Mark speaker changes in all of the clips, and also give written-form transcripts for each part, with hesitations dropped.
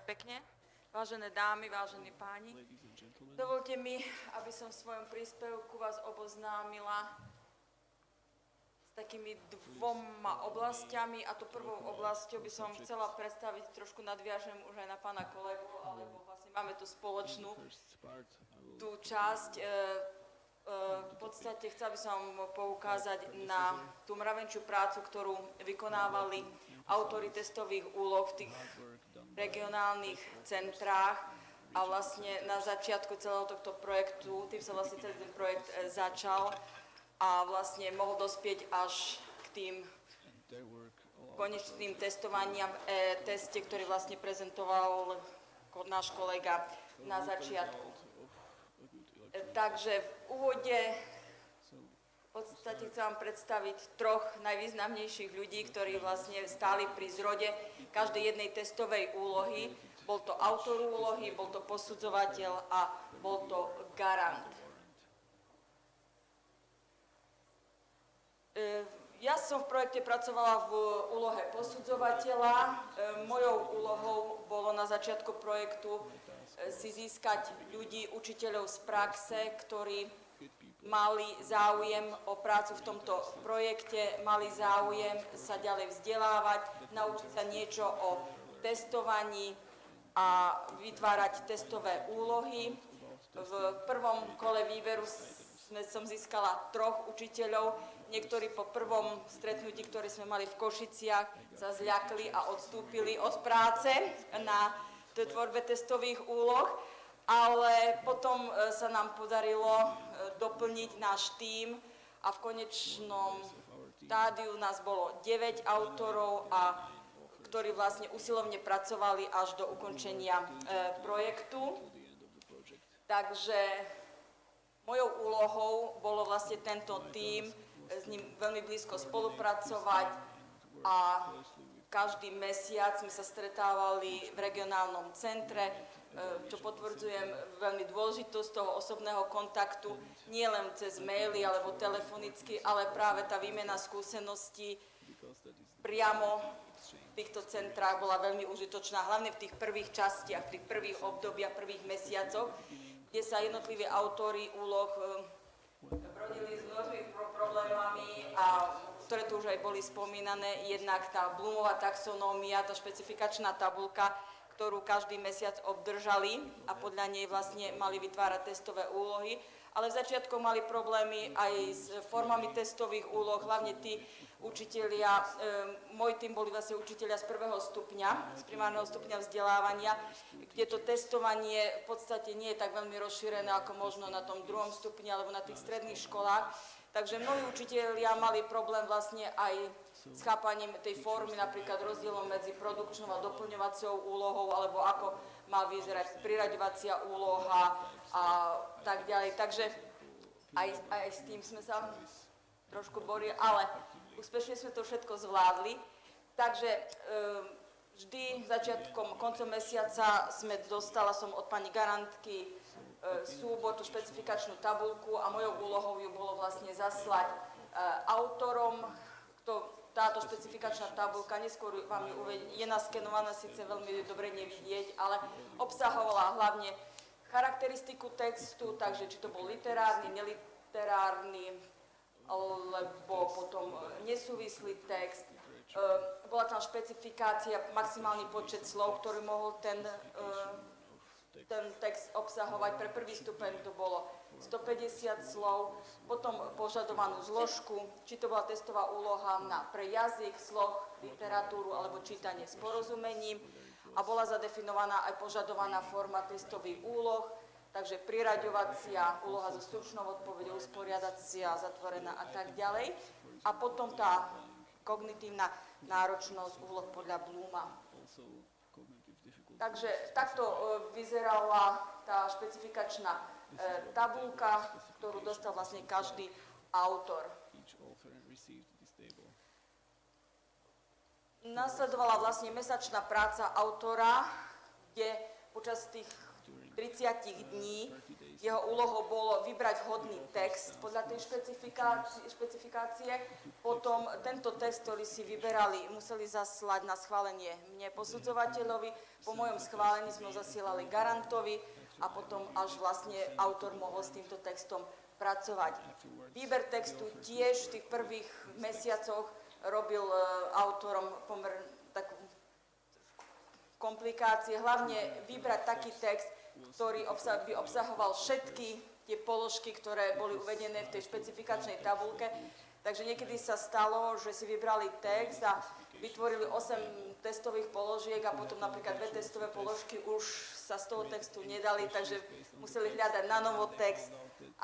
Speaker 1: pekne. Vážené dámy, vážení páni, dovolte mi, aby som v svojom príspevku vás oboznámila s takými dvoma oblastiami, a to prvou oblasťou by som chcela predstaviť, trošku nadviažem už aj na pána kolegu, alebo vlastne máme tu spoločnú tú časť. V podstate chcela by som poukázať na tú mravenčiu prácu, ktorú vykonávali autori testových úloh v tých regionálnych centrách, a vlastne na začiatku celého tohto projektu, tým sa vlastne celý ten projekt začal a vlastne mohol dospieť až k tým konečným testovaniam teste, ktorý vlastne prezentoval náš kolega na začiatku. Takže v úvode v podstate chcem vám predstaviť troch najvýznamnejších ľudí, ktorí vlastne stáli pri zrode každej jednej testovej úlohy. Bol to autor úlohy, bol to posudzovateľ a bol to garant. Ja som v projekte pracovala v úlohe posudzovateľa. Mojou úlohou bolo na začiatku projektu si získať ľudí, učiteľov z praxe, ktorí mali záujem o prácu v tomto projekte, mali záujem sa ďalej vzdelávať, naučiť sa niečo o testovaní a vytvárať testové úlohy. V prvom kole výberu som získala 3 učiteľov. Niektorí po prvom stretnutí, ktoré sme mali v Košiciach, sa zľakli a odstúpili od práce na tvorbe testových úloh, ale potom sa nám podarilo doplniť náš tím a v konečnom štádiu nás bolo 9 autorov, ktorí vlastne usilovne pracovali až do ukončenia projektu. Takže mojou úlohou bolo vlastne tento tím, s ním veľmi blízko spolupracovať a každý mesiac sme sa stretávali v regionálnom centre, čo potvrdzujem veľmi dôležitosť toho osobného kontaktu, nie len cez maily alebo telefonicky, ale práve tá výmena skúseností priamo v týchto centrách bola veľmi užitočná, hlavne v tých prvých častiach, v tých prvých obdobiach, prvých mesiacoch, kde sa jednotliví autori úloh brodili s mnohými problémami, ktoré tu už aj boli spomínané. Jednak tá Bloomová taxonómia, tá špecifikačná tabuľka, ktorú každý mesiac obdržali a podľa nej vlastne mali vytvárať testové úlohy. Ale v začiatku mali problémy aj s formami testových úloh, hlavne tí učitelia, môj tým boli vlastne učitelia z 1. stupňa, z primárneho stupňa vzdelávania, kde to testovanie v podstate nie je tak veľmi rozšírené ako možno na tom 2. stupni alebo na tých stredných školách. Takže mnohí učitelia mali problém vlastne aj s chápaním tej formy, napríklad rozdielom medzi produkčnou a doplňovacou úlohou, alebo ako má vyzerať priraďovacia úloha a tak ďalej. Takže aj s tým sme sa trošku borili, ale úspešne sme to všetko zvládli. Takže vždy koncom mesiaca dostala som od pani garantky súbor, tú špecifikačnú tabuľku, a mojou úlohou ju bolo vlastne zaslať autorom. Táto špecifikačná tabuľka, neskôr vám ju je naskenovaná, síce veľmi dobre nevidieť, ale obsahovala hlavne charakteristiku textu, takže či to bol literárny, neliterárny, alebo potom nesúvislý text. Bola tam špecifikácia, maximálny počet slov, ktorý mohol ten text obsahovať. Pre prvý stupeň to bolo 150 slov, potom požadovanú zložku, či to bola testová úloha pre jazyk, sloh, literatúru alebo čítanie s porozumením, a bola zadefinovaná aj požadovaná forma testových úloh, takže priraďovacia úloha so stručnou odpoveďou, usporiadacia, zatvorená a tak ďalej. A potom tá kognitívna náročnosť úloh podľa Blooma. Takže takto vyzerala tá špecifikačná tabuľka, ktorú dostal vlastne každý autor. Nasledovala vlastne mesačná práca autora, kde počas tých 30 dní. Jeho úlohou bolo vybrať vhodný text podľa tej špecifikácie. Potom tento text, ktorý si vyberali, museli zaslať na schválenie mne, posudzovateľovi. Po mojom schválení sme ho zasielali garantovi a potom až vlastne autor mohol s týmto textom pracovať. Výber textu tiež v tých prvých mesiacoch robil autorom pomerne takú komplikácie, hlavne vybrať taký text, ktorý by obsahoval všetky tie položky, ktoré boli uvedené v tej špecifikačnej tabuľke. Takže niekedy sa stalo, že si vybrali text a vytvorili 8 testových položiek a potom napríklad 2 testové položky už sa z toho textu nedali, takže museli hľadať na novo text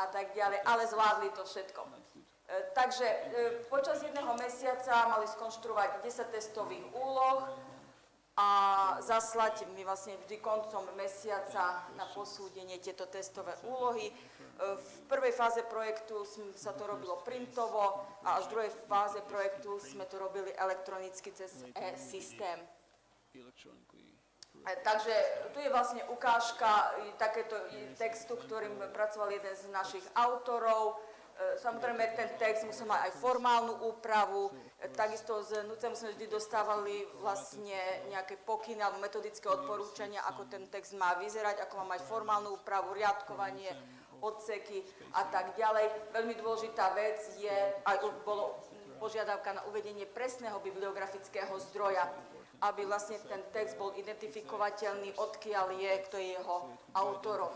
Speaker 1: a tak ďalej, ale zvládli to všetko. Takže počas jedného mesiaca mali skonštruovať 10 testových úloh a zaslať mi vlastne vždy koncom mesiaca na posúdenie tieto testové úlohy. V prvej fáze projektu sa to robilo printovo a až v druhej fáze projektu sme to robili elektronicky cez e-systém. Takže tu je vlastne ukážka takéto textu, ktorým pracoval jeden z našich autorov. Samozrejme, ten text musel mať aj formálnu úpravu, takisto z NUCEMu sme vždy dostávali vlastne nejaké pokyny alebo metodické odporúčania, ako ten text má vyzerať, ako má mať formálnu úpravu, riadkovanie, odseky a tak ďalej. Veľmi dôležitá vec je, aj bolo požiadavka na uvedenie presného bibliografického zdroja, aby vlastne ten text bol identifikovateľný, odkiaľ je, kto je jeho autorom.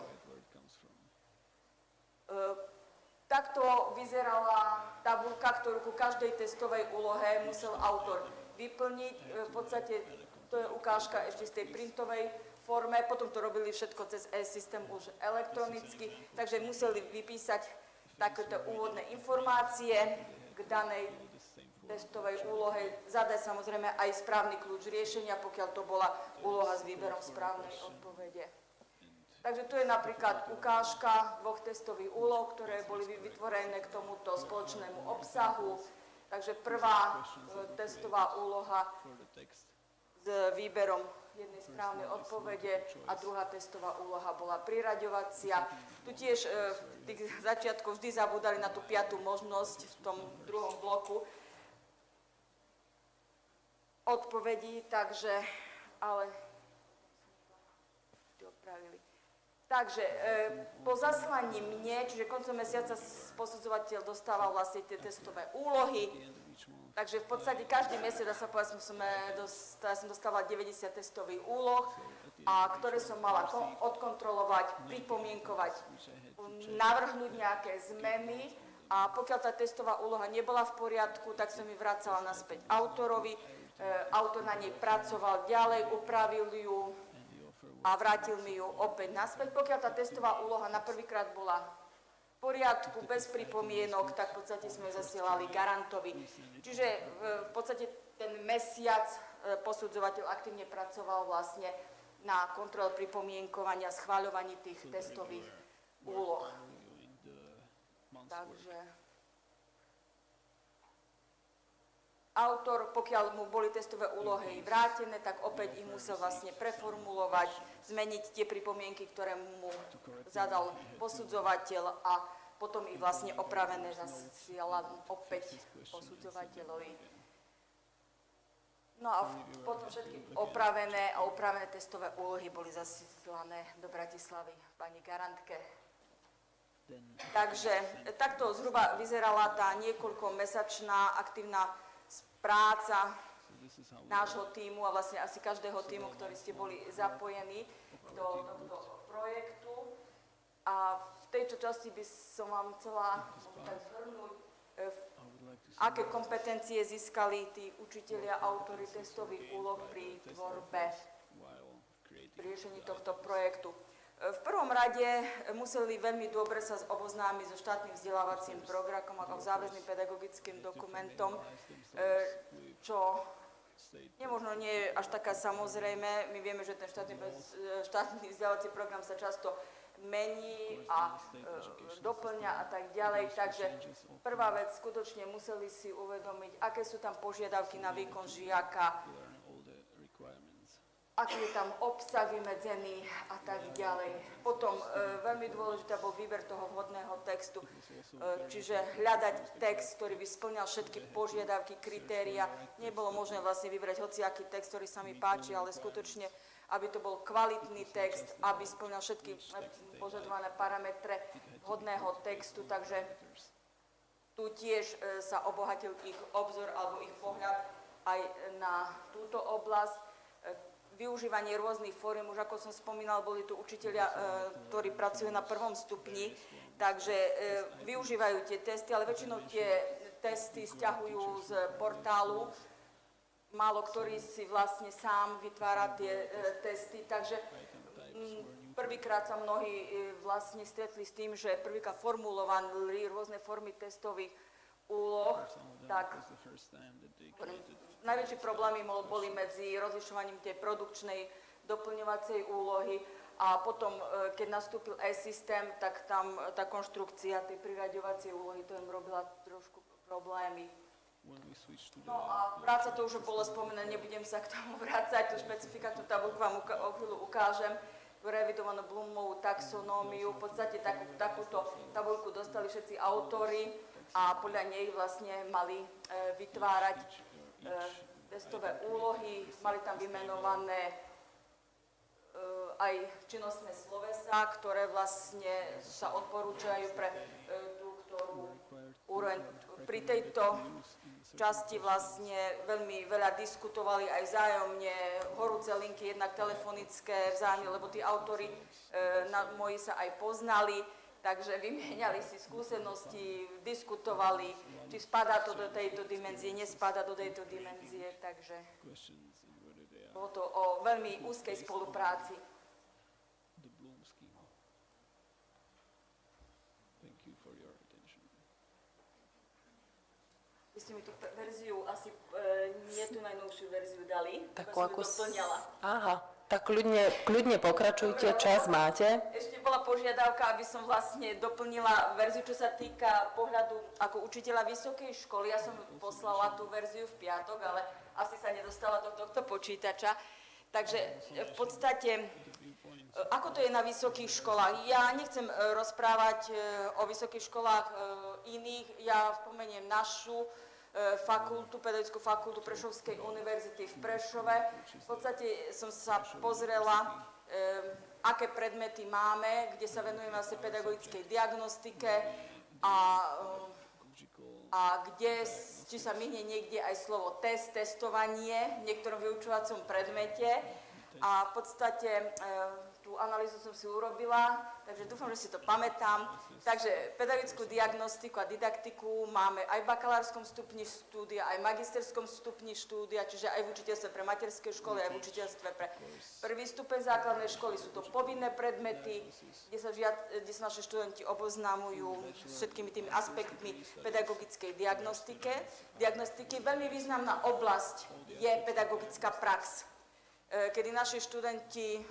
Speaker 1: Takto vyzerala tabuľka, ktorú ku každej testovej úlohe musel autor vyplniť. V podstate to je ukážka ešte z tej printovej forme, potom to robili všetko cez e-systém už elektronicky, takže museli vypísať takéto úvodné informácie k danej testovej úlohe, zadať samozrejme aj správny kľúč riešenia, pokiaľ to bola úloha s výberom správnej odpovede. Takže tu je napríklad ukážka 2 testových úloh, ktoré boli vytvorené k tomuto spoločnému obsahu. Takže prvá testová úloha s výberom jednej správnej odpovede a druhá testová úloha bola priraďovacia. Tu tiež v tých začiatkoch vždy zabúdali na tú 5. možnosť v tom druhom bloku odpovedí, takže, ale opravili. Takže po zaslaní mne, čiže koncom mesiaca posudzovateľ dostával vlastne tie testové úlohy, takže v podstate každý mesiac, dá sa povedať, som dostávala 90 testových úloh, a ktoré som mala odkontrolovať, pripomienkovať, navrhnúť nejaké zmeny a pokiaľ tá testová úloha nebola v poriadku, tak som ju vracala naspäť autorovi, autor na nej pracoval ďalej, upravil ju a vrátil mi ju opäť naspäť. Pokiaľ tá testová úloha na prvýkrát bola v poriadku, bez pripomienok, tak v podstate sme ju zasielali garantovi. Čiže v podstate ten mesiac posudzovateľ aktívne pracoval vlastne na kontrole pripomienkovania, schváľovaní tých testových úloh. Takže autor, pokiaľ mu boli testové úlohy vrátené, tak opäť ich musel vlastne preformulovať, zmeniť tie pripomienky, ktoré mu zadal posudzovateľ a potom ich vlastne opravené zasielal opäť posudzovateľovi. No a potom všetky opravené testové úlohy boli zasielané do Bratislavy pani garantke. Takže takto zhruba vyzerala tá niekoľkomesačná aktívna práca nášho tímu a vlastne asi každého tímu, ktorí ste boli zapojení do tohto projektu. A v tejto časti by som vám chcela zhrnúť, aké kompetencie získali tí učitelia, autori testových úloh pri tvorbe, pri riešení tohto projektu. V prvom rade museli veľmi dobre sa oboznámiť so štátnym vzdelávacím programom ako záväzným pedagogickým dokumentom, čo nemožno nie je až taká samozrejme. My vieme, že ten štátny vzdelávací program sa často mení a doplňa a tak ďalej. Takže prvá vec, skutočne museli si uvedomiť, aké sú tam požiadavky na výkon žiaka, aký je tam obsah vymedzený a tak ďalej. Potom veľmi dôležitý bol výber toho vhodného textu, čiže hľadať text, ktorý by splňal všetky požiadavky, kritéria. Nebolo možné vlastne vybrať hociaký text, ktorý sa mi páči, ale skutočne, aby to bol kvalitný text, aby splňal všetky požadované parametre vhodného textu, takže tu tiež sa obohatil ich obzor alebo ich pohľad aj na túto oblasť. Využívanie rôznych fóriem, už ako som spomínal, boli tu učitelia, ktorí pracujú na 1. stupni, takže využívajú tie testy, ale väčšinou tie testy stiahujú z portálu. Málo ktorý si vlastne sám vytvára tie testy, takže prvýkrát sa mnohí vlastne stretli s tým, že prvýkrát formulovali rôzne formy testových úloh, tak najväčšie problémy boli medzi rozlišovaním tej produkčnej doplňovacej úlohy a potom, keď nastúpil e-systém, tak tam tá konštrukcia tej priraďovacej úlohy, to im robila trošku problémy. No a práca, to už bolo spomenané, nebudem sa k tomu vrácať, tú špecifikátnu tabuľku vám o chvíľu ukážem, revidovanú Bloomovú taxonómiu, v podstate takúto tabuľku dostali všetci autori a podľa nej vlastne mali vytvárať testové úlohy, mali tam vymenované aj činnostné slovesá, ktoré vlastne sa odporúčajú pre tú, ktorú úroveň. Pri tejto časti vlastne veľmi veľa diskutovali aj vzájomne, horúce linky, jednak telefonické vzájomne, lebo tí autori moji sa aj poznali, takže vymieniali si skúsenosti, diskutovali, či spadá to do tejto dimenzie, nespadá do tejto dimenzie, takže bolo to o veľmi úzkej spolupráci. Vy ste mi tú verziu, asi nie tú najnovšiu verziu dali,
Speaker 2: takú, ako
Speaker 1: doplňala.
Speaker 2: Aha. Tak kľudne pokračujte, čas máte. Ešte
Speaker 1: bola požiadavka, aby som vlastne doplnila verziu, čo sa týka pohľadu ako učiteľa vysokej školy. Ja som poslala tú verziu v piatok, ale asi sa nedostala do tohto počítača. Takže v podstate, ako to je na vysokých školách? Ja nechcem rozprávať o vysokých školách iných, ja spomeniem našu fakultu, pedagogickú fakultu Prešovskej univerzity v Prešove. V podstate som sa pozrela, aké predmety máme, kde sa venujeme vlastne pedagogickej diagnostike a kde, či sa myhne niekde aj slovo test, testovanie v niektorom vyučovacom predmete. A v podstate tú analýzu som si urobila, takže dúfam, že si to pamätám. Takže pedagogickú diagnostiku a didaktiku máme aj v bakalárskom stupni štúdia, aj v magisterskom stupni štúdia, čiže aj v učiteľstve pre materské školy, aj v učiteľstve pre prvý stupeň základnej školy. Sú to povinné predmety, kde sa naši študenti oboznámujú s všetkými tými aspektmi pedagogickej diagnostiky. Veľmi významná oblasť je pedagogická prax, kedy naši študenti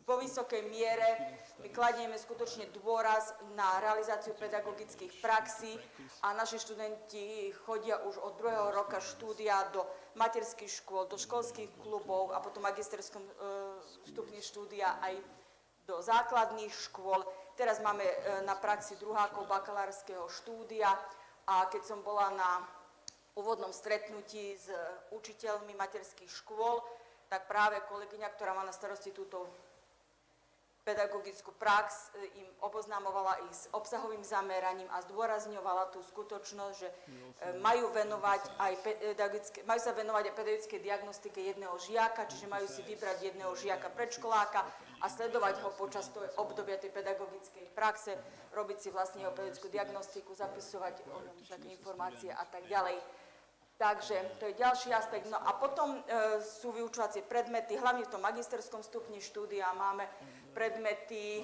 Speaker 1: vo vysokej miere my kladieme skutočne dôraz na realizáciu pedagogických praxí a naši študenti chodia už od 2. roka štúdia do materských škôl, do školských klubov a potom magisterskom stupni štúdia aj do základných škôl. Teraz máme na praxi druhákov bakalárskeho štúdia a keď som bola na úvodnom stretnutí s učiteľmi materských škôl, tak práve kolegyňa, ktorá má na starosti túto pedagogickú prax, im oboznamovala ich s obsahovým zameraním a zdôrazňovala tú skutočnosť, že majú sa venovať aj pedagogickej diagnostike jedného žiaka, čiže majú si vybrať jedného žiaka predškoláka a sledovať ho počas toho obdobia tej pedagogickej praxe, robiť si vlastne jeho pedagogickú diagnostiku, zapisovať o ňom také informácie a tak ďalej. Takže to je ďalší aspekt. No a potom sú vyučovacie predmety, hlavne v tom magisterskom stupni štúdia máme predmety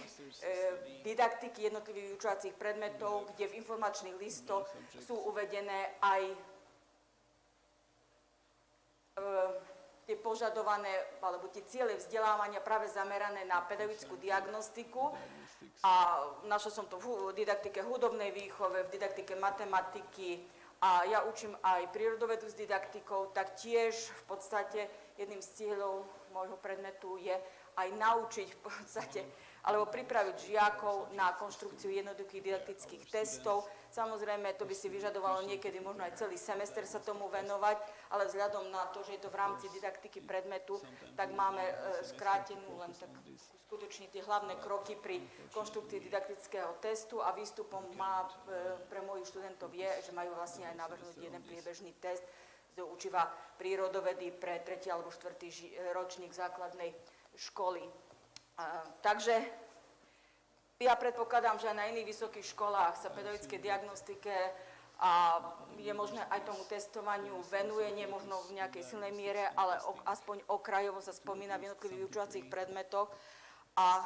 Speaker 1: didaktiky jednotlivých vyučovacích predmetov, kde v informačných listoch sú uvedené aj tie požadované, alebo tie ciele vzdelávania práve zamerané na pedagogickú diagnostiku. A našla som to v didaktike hudobnej výchove, v didaktike matematiky, a ja učím aj prírodovedu s didaktikou, tak tiež v podstate jedným z cieľov môjho predmetu je aj naučiť v podstate, alebo pripraviť žiakov na konštrukciu jednoduchých didaktických testov. Samozrejme, to by si vyžadovalo niekedy možno aj celý semester sa tomu venovať, ale vzhľadom na to, že je to v rámci didaktiky predmetu, tak máme skrátenú len tak skutočne tie hlavné kroky pri konštrukcii didaktického testu a výstupom pre mojich študentov je, že majú vlastne aj navrhnúť jeden priebežný test z učiva prírodovedy pre 3. alebo 4. ročník základnej školy. Takže ja predpokladám, že aj na iných vysokých školách sa pedagogickej diagnostike a je možné aj tomu testovaniu venuje, nie možno v nejakej silnej miere, ale aspoň okrajovo sa spomína v jednotlivých vyučovacích predmetoch. A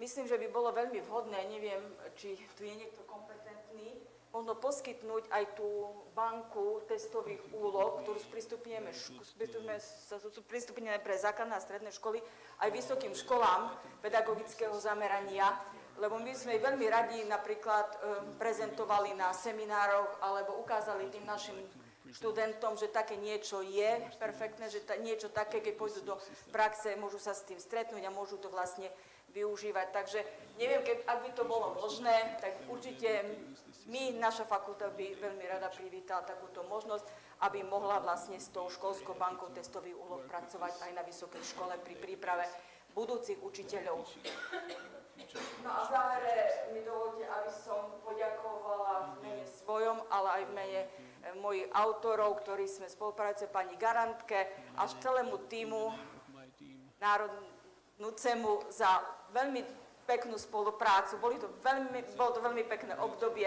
Speaker 1: myslím, že by bolo veľmi vhodné, neviem, či tu je niekto kompetentný, možno poskytnúť aj tú banku testových úloh, ktorú sprístupníme pre základné a stredné školy aj vysokým školám pedagogického zamerania, lebo my sme veľmi radi napríklad prezentovali na seminároch alebo ukázali tým našim študentom, že také niečo je perfektné, že niečo také, keď pôjdu do praxe, môžu sa s tým stretnúť a môžu to vlastne využívať. Takže neviem, ak by to bolo možné, tak určite naša fakulta by veľmi rada privítala takúto možnosť, aby mohla vlastne s tou školskou bankou testových úloh pracovať aj na vysokej škole pri príprave budúcich učiteľov. No a v závere mi dovolte, aby som poďakovala v mene svojom, ale aj v mene mojich autorov, ktorí sme spolupracovali, pani Garantke a celému tímu Národnúcemu za veľmi peknú spoluprácu. Bolo to veľmi pekné obdobie,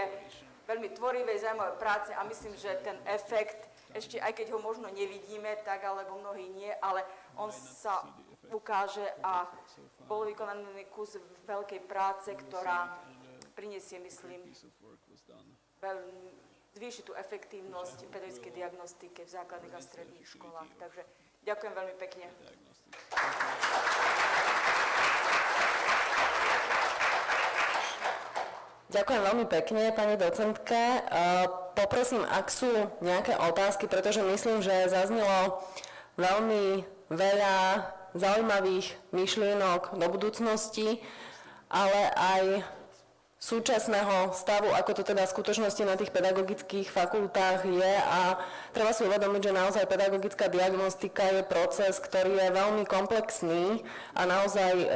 Speaker 1: veľmi tvorivej, zaujímavé práce a myslím, že ten efekt, ešte aj keď ho možno nevidíme, tak alebo mnohí nie, ale on sa ukáže a bol vykonaný kus veľkej práce, ktorá prinesie, myslím, zvýši tú efektívnosť pedagogickej diagnostike v základných a stredných školách. Takže ďakujem veľmi pekne.
Speaker 2: Ďakujem veľmi pekne, pani docentke. Poprosím, ak sú nejaké otázky, pretože myslím, že zaznelo veľmi veľa zaujímavých myšlienok do budúcnosti, ale aj súčasného stavu, ako to teda v skutočnosti na tých pedagogických fakultách je a treba si uvedomiť, že naozaj pedagogická diagnostika je proces, ktorý je veľmi komplexný a naozaj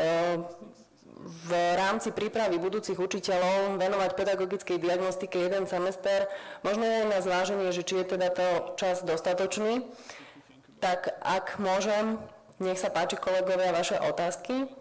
Speaker 2: v rámci prípravy budúcich učiteľov venovať pedagogickej diagnostike jeden semester, možno je aj na zváženie, že či je teda to čas dostatočný. Tak ak môžem, nech sa páči kolegovia vaše otázky.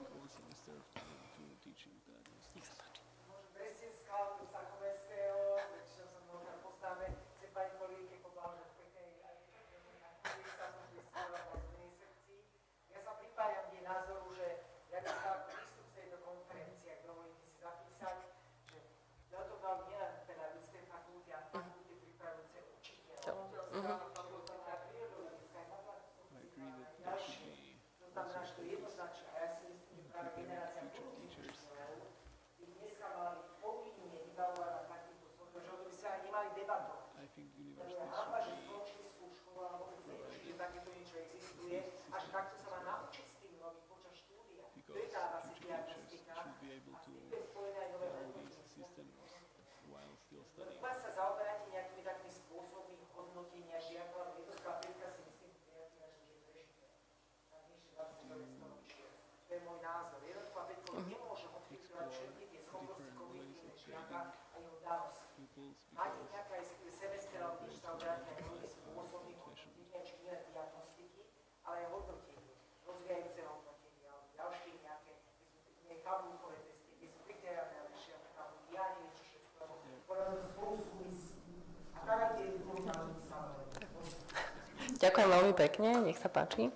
Speaker 2: Ďakujem veľmi pekne, nech sa páči.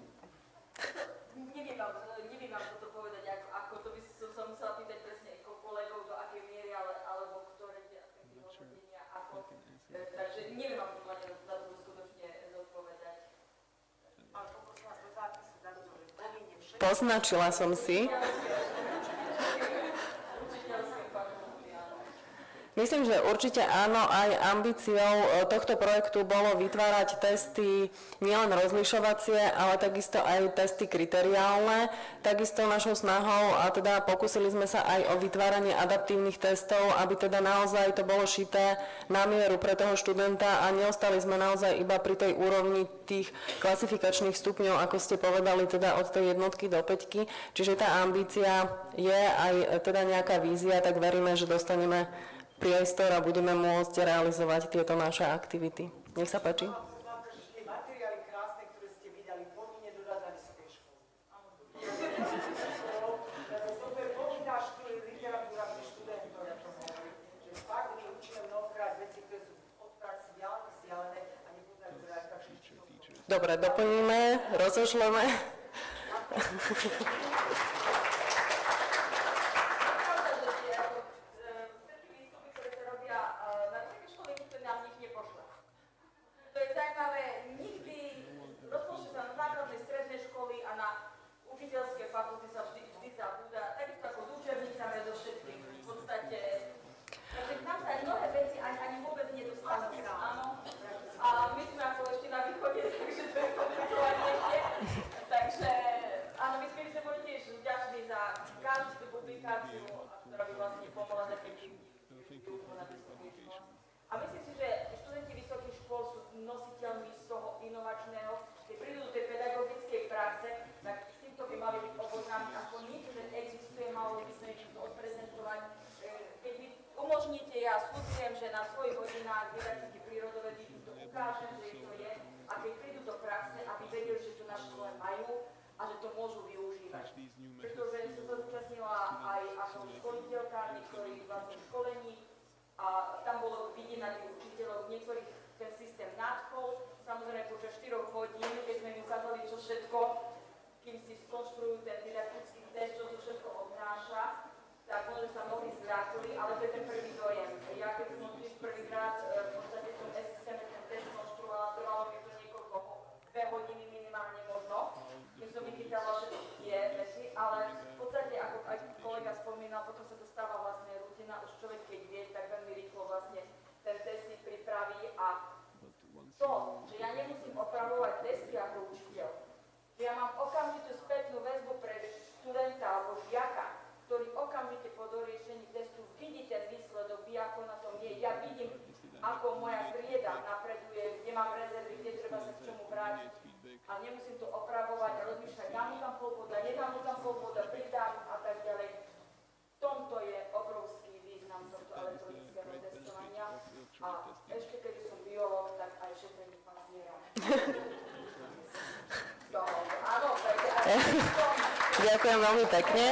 Speaker 1: Neviem vám toto povedať, ako to by som sa musela pýtať presne kolegov, do akej miery, alebo ktoré tie aspekty hodnotenia, ako. Takže neviem vám to za to skutočne zodpovedať. Ale poprosím vás do zápisu dať to, že povinne všetko.
Speaker 2: Poznačila som si. Myslím, že určite áno, aj ambíciou tohto projektu bolo vytvárať testy nielen rozlišovacie, ale takisto aj testy kriteriálne. Takisto našou snahou, a teda pokúsili sme sa aj o vytváranie adaptívnych testov, aby teda naozaj to bolo šité na mieru pre toho študenta a neostali sme naozaj iba pri tej úrovni tých klasifikačných stupňov, ako ste povedali, teda od tej jednotky do päťky. Čiže tá ambícia je aj teda nejaká vízia, tak veríme, že dostaneme priestor a budeme môcť realizovať tieto naše aktivity. Nech sa páči.
Speaker 3: Tie materiály krásne, ktoré ste vydali, povinne dodať na vysokej škole. Super povinná literatúra pre študentov, ja to hovorím, že fakt my učíme mnohokrát veci, ktoré sú od praxi vzdialené a nepoznajú teda aj tak všetko.
Speaker 2: Dobre, doplníme, rozošleme.
Speaker 1: Fakulty sa vždy zabúda, takisto ako s učebnicami so všetkým. V podstate, takže k nám sa aj mnohé veci ani vôbec nedostanú. Áno. A my sme ako ešte na východe, takže to je komplikovanejšie. Takže áno, my sme boli tiež vďační za každú tú publikáciu, ktorá by vlastne pomohla zefektívniť výučbu na vysokých školách. A myslím si, že študenti vysokých škôl sú nositeľmi z toho inovačného, keď prídu do tej pedagogickej praxe, tak to by mali byť oboznámi aspoň niečo, že existuje, malo by sme to odprezentovať. Keď vy umožníte, ja slúbujem, že na svojich hodinách didaktiky prírodovedy to ukážem, že to je, a keď prídu do praxe, aby vedeli, že to na škole majú a že to môžu využívať. Pretože som sa zúčastnila aj ako školiteľka niektorých vlastne školení a tam bolo vidieť na tých učiteľov, niektorých ten systém nadchol, samozrejme počas 4 hodín, keď sme im ukázali, čo všetko, kým si skonštruujú ten didaktický test, čo to všetko obnáša, tak možno sa mnohí zľakli, ale to je ten prvý dojem. Ja keď som tiež prvýkrát v podstate v tom systéme ten test konštruovala, trvalo mi to niekoľko 2 hodiny minimálne možno, keď som vychytala všetky tie veci, ale v podstate, ako aj kolega spomínal, potom sa dostáva vlastne rutina, už človek keď vie, tak veľmi rýchlo vlastne ten test si pripraví a to, že ja nemusím opravovať testy ako učiteľ, že ja mám okamžitú spätnú väzbu pre študenta alebo žiaka, ktorý okamžite po doriešení testu vidí ten výsledok, vie, ako na tom je. Ja vidím, ako moja trieda napreduje, kde mám rezervy, kde treba sa k čomu vrátiť. A nemusím to opravovať a rozmýšľať, dám mu tam pol boda, nedám mu tam pol boda, pridám a tak ďalej. V tomto je obrovský význam tohto elektronického testovania. A ešte keď som biológ, tak aj šetrení pán zviera.
Speaker 2: Ďakujem veľmi pekne.